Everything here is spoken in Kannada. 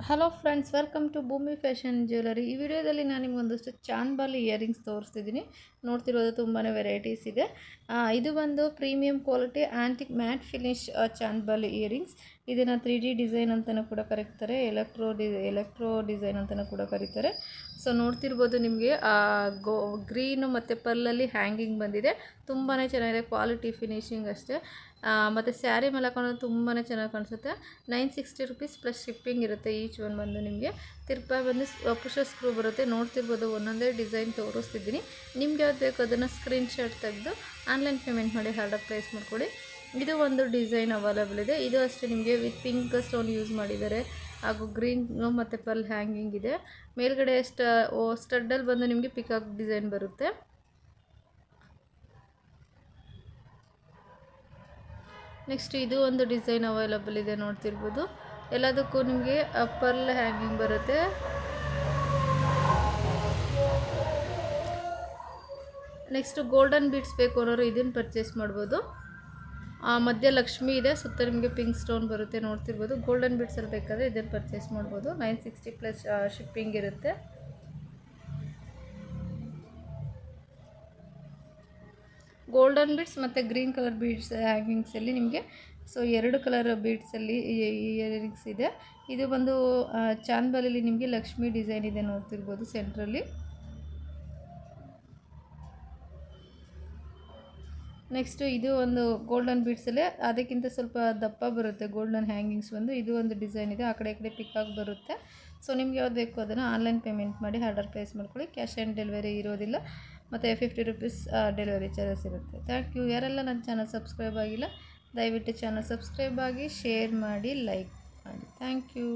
ಹಲೋ ಫ್ರೆಂಡ್ಸ್, ವೆಲ್ಕಮ್ ಟು ಭೂಮಿ ಫ್ಯಾಷನ್ ಜ್ಯುವೆಲರಿ. ಈ ವಿಡಿಯೋದಲ್ಲಿ ನಾನು ನಿಮ್ಗೆ ಒಂದಷ್ಟು ಚಾಂದ್ಬಾಲಿ ಇಯರಿಂಗ್ಸ್ ತೋರಿಸ್ತಿದ್ದೀನಿ. ನೋಡ್ತಿರೋದು ತುಂಬಾ ವೆರೈಟೀಸ್ ಇದೆ. ಇದು ಒಂದು premium quality antique mat finish chandbali earrings. ಇದನ್ನು 3D ಡಿಸೈನ್ ಅಂತಲೂ ಕೂಡ ಕರೀತಾರೆ, ಎಲೆಕ್ಟ್ರೋ ಡಿಸೈನ್ ಅಂತಲೂ ಕೂಡ ಕರೀತಾರೆ. ಸೊ ನೋಡ್ತಿರ್ಬೋದು ನಿಮಗೆ ಗ್ರೀನು ಮತ್ತು ಪರ್ಲಲ್ಲಿ ಹ್ಯಾಂಗಿಂಗ್ ಬಂದಿದೆ. ತುಂಬಾ ಚೆನ್ನಾಗಿದೆ, ಕ್ವಾಲಿಟಿ ಫಿನಿಶಿಂಗ್ ಅಷ್ಟೇ. ಮತ್ತು ಸ್ಯಾರಿ ಮೇಲೆ ಹಾಕೊಂಡು ತುಂಬಾ ಚೆನ್ನಾಗಿ ಕಾಣಿಸುತ್ತೆ. 960 ರುಪೀಸ್ ಪ್ಲಸ್ ಶಿಪ್ಪಿಂಗ್ ಇರುತ್ತೆ. ಈಚ್ ಒನ್ ಬಂದು ನಿಮಗೆ ತಿರ್ಪಾ ಬಂದು ಪುಷ ಸ್ಕ್ರೂ ಬರುತ್ತೆ. ನೋಡ್ತಿರ್ಬೋದು, ಒಂದೊಂದೇ ಡಿಸೈನ್ ತೋರಿಸ್ತಿದ್ದೀನಿ. ನಿಮ್ಗೆ ಯಾವ್ದು ಬೇಕು ಅದನ್ನು ಸ್ಕ್ರೀನ್ಶಾಟ್ ತೆಗೆದು ಆನ್ಲೈನ್ ಪೇಮೆಂಟ್ ಮಾಡಿ ಆರ್ಡರ್ ಪ್ಲೇಸ್ ಮಾಡಿಕೊಡಿ. ಇದು ಒಂದು ಡಿಸೈನ್ ಅವೈಲೇಬಲ್ ಇದೆ. ಇದು ಅಷ್ಟೇ ನಿಮಗೆ ವಿತ್ ಪಿಂಕ್ ಸ್ಟೋನ್ ಯೂಸ್ ಮಾಡಿದ್ದಾರೆ, ಹಾಗೂ ಗ್ರೀನ್ ಮತ್ತು ಪರ್ಲ್ ಹ್ಯಾಂಗಿಂಗ್ ಇದೆ. ಮೇಲ್ಗಡೆ ಸ್ಟಡ್ಡಲ್ಲಿ ಬಂದು ನಿಮಗೆ ಪಿಕಾಕ್ ಡಿಸೈನ್ ಬರುತ್ತೆ. ನೆಕ್ಸ್ಟ್ ಇದು ಒಂದು ಡಿಸೈನ್ ಅವೈಲಬಲ್ ಇದೆ, ನೋಡ್ತಿರ್ಬೋದು. ಎಲ್ಲದಕ್ಕೂ ನಿಮಗೆ ಪರ್ಲ್ ಹ್ಯಾಂಗಿಂಗ್ ಬರುತ್ತೆ. ನೆಕ್ಸ್ಟು ಗೋಲ್ಡನ್ ಬೀಡ್ಸ್ ಬೇಕು ಅನ್ನೋರು ಇದನ್ನು ಪರ್ಚೇಸ್ ಮಾಡ್ಬೋದು. ಮಧ್ಯ ಲಕ್ಷ್ಮಿ ಇದೆ, ಸುತ್ತ ನಿಮಗೆ ಪಿಂಕ್ ಸ್ಟೋನ್ ಬರುತ್ತೆ, ನೋಡ್ತಿರ್ಬೋದು. ಗೋಲ್ಡನ್ ಬೀಡ್ಸಲ್ಲಿ ಬೇಕಾದರೆ ಇದನ್ನು ಪರ್ಚೇಸ್ ಮಾಡ್ಬೋದು. 960 ಪ್ಲಸ್ ಶಿಪ್ಪಿಂಗ್ ಇರುತ್ತೆ. ಗೋಲ್ಡನ್ ಬೀಡ್ಸ್ ಮತ್ತು ಗ್ರೀನ್ ಕಲರ್ ಬೀಡ್ಸ್ ಹ್ಯಾಂಗಿಂಗ್ಸಲ್ಲಿ ನಿಮಗೆ ಎರಡು ಕಲರ್ ಬೀಡ್ಸಲ್ಲಿ ಇಯರಿಂಗ್ಸ್ ಇದೆ. ಇದು ಬಂದು ಚಾಂದ್ಬಾಲಿಲಿ ನಿಮಗೆ ಲಕ್ಷ್ಮಿ ಡಿಸೈನ್ ಇದೆ, ನೋಡ್ತಿರ್ಬೋದು ಸೆಂಟ್ರಲ್ಲಿ. ನೆಕ್ಸ್ಟು ಇದು ಒಂದು ಗೋಲ್ಡನ್ ಬೀಡ್ಸಲ್ಲೇ ಅದಕ್ಕಿಂತ ಸ್ವಲ್ಪ ದಪ್ಪ ಬರುತ್ತೆ ಗೋಲ್ಡನ್ ಹ್ಯಾಂಗಿಂಗ್ಸ್ ಬಂದು. ಇದು ಒಂದು ಡಿಸೈನ್ ಇದೆ, ಆ ಕಡೆ ಈ ಕಡೆ ಪಿಕಾಗಿ ಬರುತ್ತೆ. ಸೊ ನಿಮ್ಗೆ ಯಾವ್ದು ಬೇಕು ಅದನ್ನು ಆನ್ಲೈನ್ ಪೇಮೆಂಟ್ ಮಾಡಿ ಆರ್ಡರ್ ಪ್ಲೇಸ್ ಮಾಡ್ಕೊಳ್ಳಿ. ಕ್ಯಾಶ್ ಆನ್ ಡೆಲಿವರಿ ಇರೋದಿಲ್ಲ, ಮತ್ತು 50 ರುಪೀಸ್ ಡೆಲಿವರಿ ಚಾರ್ಜಸ್ ಇರುತ್ತೆ. Thank you. ಯಾರೆಲ್ಲ ನನ್ನ ಚಾನಲ್ ಸಬ್ಸ್ಕ್ರೈಬ್ ಆಗಿಲ್ಲ, ದಯವಿಟ್ಟು ಚಾನಲ್ ಸಬ್ಸ್ಕ್ರೈಬ್ ಆಗಿ, ಶೇರ್ ಮಾಡಿ, ಲೈಕ್ ಮಾಡಿ. Thank you.